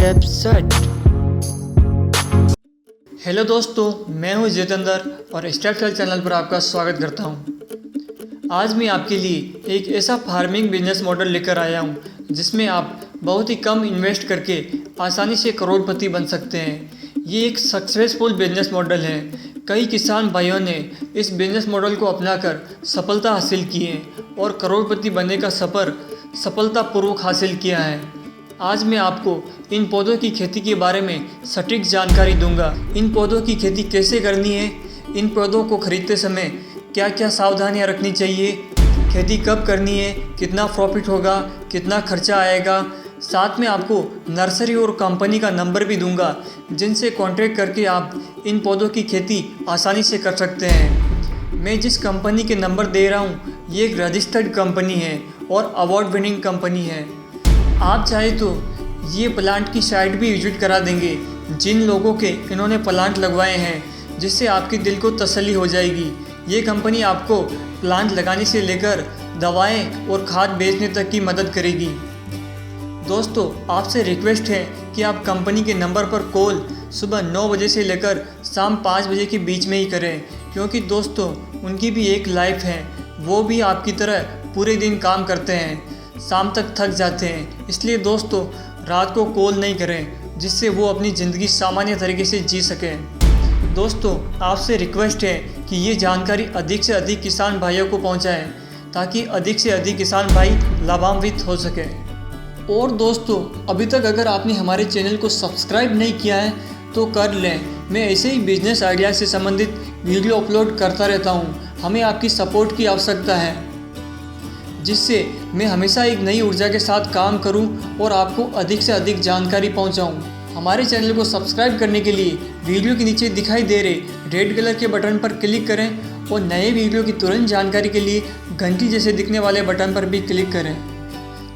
Get set. Hello दोस्तों, मैं हूं जितेंद्र और स्टाइल चैनल पर आपका स्वागत करता हूं। आज मैं आपके लिए एक ऐसा फार्मिंग बिजनेस मॉडल लेकर आया हूं जिसमें आप बहुत ही कम इन्वेस्ट करके आसानी से करोड़पति बन सकते हैं। ये एक सक्सेसफुल बिजनेस मॉडल है। कई किसान भाइयों ने इस बिजनेस मॉडल को अपनाकर सफलता हासिल की है और करोड़पति बनने का सफ़र सफलतापूर्वक हासिल किया है। आज मैं आपको इन पौधों की खेती के बारे में सटीक जानकारी दूंगा। इन पौधों की खेती कैसे करनी है, इन पौधों को खरीदते समय क्या क्या सावधानियां रखनी चाहिए, खेती कब करनी है, कितना प्रॉफिट होगा, कितना खर्चा आएगा। साथ में आपको नर्सरी और कंपनी का नंबर भी दूंगा जिनसे कॉन्टैक्ट करके आप इन पौधों की खेती आसानी से कर सकते हैं। मैं जिस कंपनी के नंबर दे रहा हूँ ये एक रजिस्टर्ड कंपनी है और अवार्ड विनिंग कंपनी है। आप चाहे तो ये प्लांट की साइट भी विजिट करा देंगे जिन लोगों के इन्होंने प्लांट लगवाए हैं, जिससे आपके दिल को तसल्ली हो जाएगी। ये कंपनी आपको प्लांट लगाने से लेकर दवाएं और खाद बेचने तक की मदद करेगी। दोस्तों, आपसे रिक्वेस्ट है कि आप कंपनी के नंबर पर कॉल सुबह 9 बजे से लेकर शाम 5 बजे के बीच में ही करें, क्योंकि दोस्तों उनकी भी एक लाइफ है। वो भी आपकी तरह पूरे दिन काम करते हैं, शाम तक थक जाते हैं। इसलिए दोस्तों रात को कॉल नहीं करें, जिससे वो अपनी ज़िंदगी सामान्य तरीके से जी सकें। दोस्तों, आपसे रिक्वेस्ट है कि ये जानकारी अधिक से अधिक किसान भाइयों को पहुंचाएं, ताकि अधिक से अधिक किसान भाई लाभान्वित हो सकें। और दोस्तों, अभी तक अगर आपने हमारे चैनल को सब्सक्राइब नहीं किया है तो कर लें। मैं ऐसे ही बिजनेस आइडिया से संबंधित वीडियो अपलोड करता रहता हूँ। हमें आपकी सपोर्ट की आवश्यकता है, जिससे मैं हमेशा एक नई ऊर्जा के साथ काम करूं और आपको अधिक से अधिक जानकारी पहुंचाऊं। हमारे चैनल को सब्सक्राइब करने के लिए वीडियो के नीचे दिखाई दे रहे रेड कलर के बटन पर क्लिक करें और नए वीडियो की तुरंत जानकारी के लिए घंटी जैसे दिखने वाले बटन पर भी क्लिक करें।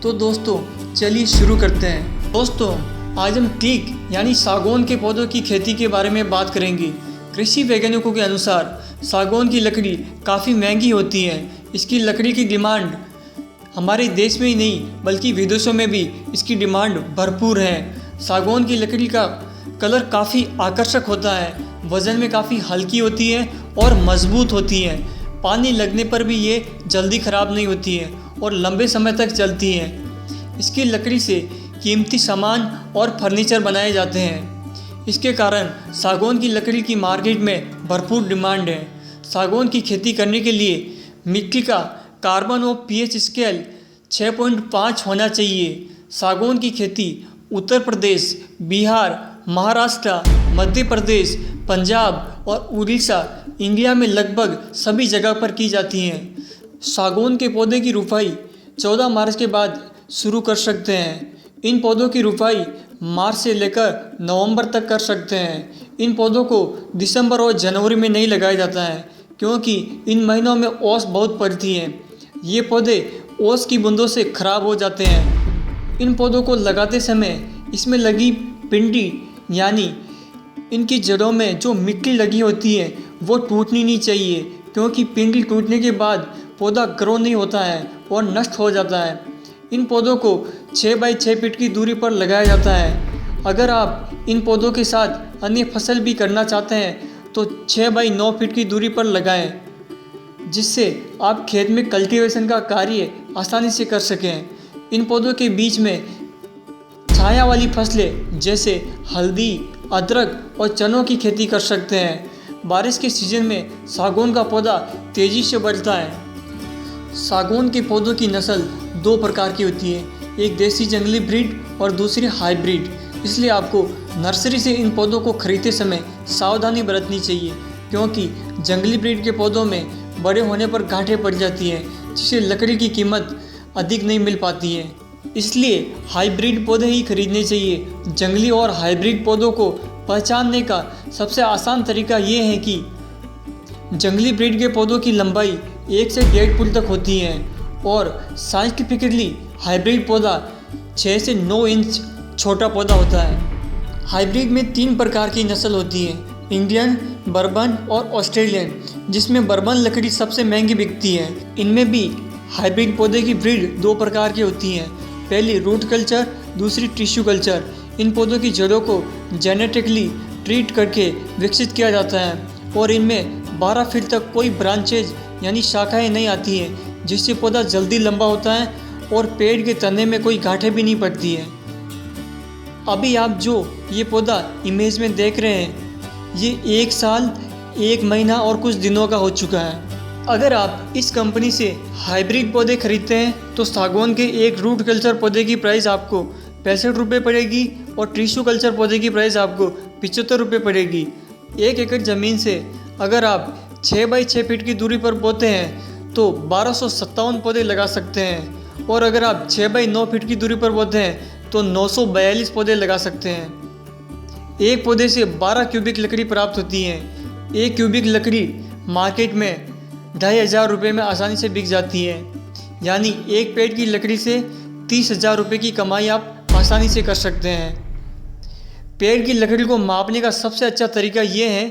तो दोस्तों चलिए शुरू करते हैं। दोस्तों, आज हम टीक यानी सागौन के पौधों की खेती के बारे में बात करेंगे। कृषि वैज्ञानिकों के अनुसार सागौन की लकड़ी काफ़ी महंगी होती है। इसकी लकड़ी की डिमांड हमारे देश में ही नहीं बल्कि विदेशों में भी इसकी डिमांड भरपूर है। सागौन की लकड़ी का कलर काफ़ी आकर्षक होता है, वज़न में काफ़ी हल्की होती है और मजबूत होती है। पानी लगने पर भी ये जल्दी ख़राब नहीं होती है और लंबे समय तक चलती है। इसकी लकड़ी से कीमती सामान और फर्नीचर बनाए जाते हैं। इसके कारण सागौन की लकड़ी की मार्केट में भरपूर डिमांड है। सागौन की खेती करने के लिए मिट्टी का कार्बन और पीएच स्केल 6.5 होना चाहिए। सागौन की खेती उत्तर प्रदेश, बिहार, महाराष्ट्र, मध्य प्रदेश, पंजाब और उड़ीसा, इंडिया में लगभग सभी जगह पर की जाती है। सागौन के पौधे की रुपाई 14 मार्च के बाद शुरू कर सकते हैं। इन पौधों की रुपाई मार्च से लेकर नवंबर तक कर सकते हैं। इन पौधों को दिसंबर और जनवरी में नहीं लगाया जाता है, क्योंकि इन महीनों में ओस बहुत पड़ती है। ये पौधे ओस की बूंदों से खराब हो जाते हैं। इन पौधों को लगाते समय इसमें लगी पिंडी यानी इनकी जड़ों में जो मिट्टी लगी होती है वो टूटनी नहीं चाहिए, क्योंकि पिंडी टूटने के बाद पौधा ग्रो नहीं होता है और नष्ट हो जाता है। इन पौधों को 6 बाई 6 फीट की दूरी पर लगाया जाता है। अगर आप इन पौधों के साथ अन्य फसल भी करना चाहते हैं तो 6 बाई 9 फीट की दूरी पर लगाएं, जिससे आप खेत में कल्टीवेशन का कार्य आसानी से कर सकें। इन पौधों के बीच में छाया वाली फसलें जैसे हल्दी, अदरक और चनों की खेती कर सकते हैं। बारिश के सीजन में सागौन का पौधा तेज़ी से बढ़ता है। सागौन के पौधों की नस्ल 2 प्रकार की होती है, एक देसी जंगली ब्रीड और दूसरी हाइब्रिड। इसलिए आपको नर्सरी से इन पौधों को खरीदते समय सावधानी बरतनी चाहिए, क्योंकि जंगली ब्रीड के पौधों में बड़े होने पर गांठें पड़ जाती हैं, जिससे लकड़ी की कीमत अधिक नहीं मिल पाती है। इसलिए हाइब्रिड पौधे ही खरीदने चाहिए। जंगली और हाइब्रिड पौधों को पहचानने का सबसे आसान तरीका ये है कि जंगली ब्रीड के पौधों की लंबाई 1 से 1.5 फुट तक होती है और साइंटिफिकली हाइब्रिड पौधा 6 से 9 इंच छोटा पौधा होता है। हाइब्रिड में 3 प्रकार की नस्ल होती है, इंडियन, बर्बन और ऑस्ट्रेलियन, जिसमें बर्बन लकड़ी सबसे महंगी बिकती है। इनमें भी हाइब्रिड पौधे की ब्रीड 2 प्रकार की होती हैं, पहली रूट कल्चर, दूसरी टिश्यू कल्चर। इन पौधों की जड़ों को जेनेटिकली ट्रीट करके विकसित किया जाता है और इनमें 12 फीट तक कोई ब्रांचेज यानी शाखाएं नहीं आती हैं, जिससे पौधा जल्दी लंबा होता है और पेड़ के तने में कोई गांठें भी नहीं पड़ती हैं। अभी आप जो ये पौधा इमेज में देख रहे हैं, ये 1 साल 1 महीना और कुछ दिनों का हो चुका है। अगर आप इस कंपनी से हाइब्रिड पौधे खरीदते हैं तो सागवान के एक रूट कल्चर पौधे की प्राइस आपको 65 रुपये पड़ेगी और टिश्यू कल्चर पौधे की प्राइस आपको 75 रुपये पड़ेगी। 1 एकड़ ज़मीन से अगर आप 6 बाई 6 फीट की दूरी पर बोते हैं तो 1257 पौधे लगा सकते हैं और अगर आप 6 बाई 9 फीट की दूरी पर बोते हैं तो 942 पौधे लगा सकते हैं। एक पौधे से 12 क्यूबिक लकड़ी प्राप्त होती है। एक क्यूबिक लकड़ी मार्केट में 2500 रुपये में आसानी से बिक जाती है, यानी एक पेड़ की लकड़ी से 30,000 रुपये की कमाई आप आसानी से कर सकते हैं। पेड़ की लकड़ी को मापने का सबसे अच्छा तरीका ये है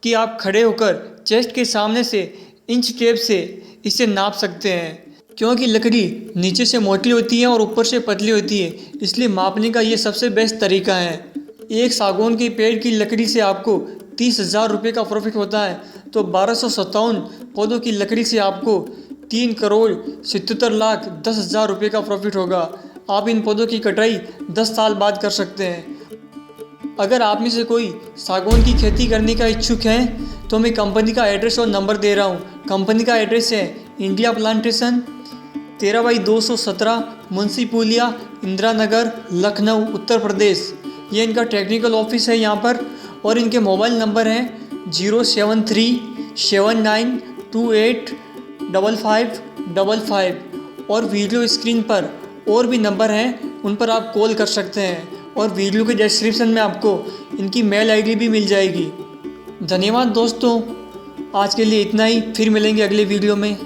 कि आप खड़े होकर चेस्ट के सामने से इंच टेप से इसे नाप सकते हैं, क्योंकि लकड़ी नीचे से मोटी होती है और ऊपर से पतली होती है, इसलिए मापने का ये सबसे बेस्ट तरीका है। एक सागौन के पेड़ की लकड़ी से आपको 30,000 रुपये का प्रॉफिट होता है तो 1257 पौधों की लकड़ी से आपको 3,77,10,000 रुपये का प्रॉफिट होगा। आप इन पौधों की कटाई 10 साल बाद कर सकते हैं। अगर आप में से कोई सागौन की खेती करने का इच्छुक है तो मैं कंपनी का एड्रेस और नंबर दे रहा हूँ। कंपनी का एड्रेस है इंडिया प्लांटेशन, 13 बाई 217 मुंशी पुलिया, इंदिरा नगर, लखनऊ, उत्तर प्रदेश। ये इनका टेक्निकल ऑफिस है यहाँ पर और इनके मोबाइल नंबर हैं 073-7928-5555 और वीडियो स्क्रीन पर और भी नंबर हैं, उन पर आप कॉल कर सकते हैं और वीडियो के डिस्क्रिप्शन में आपको इनकी मेल आईडी भी मिल जाएगी। धन्यवाद दोस्तों, आज के लिए इतना ही। फिर मिलेंगे अगले वीडियो में।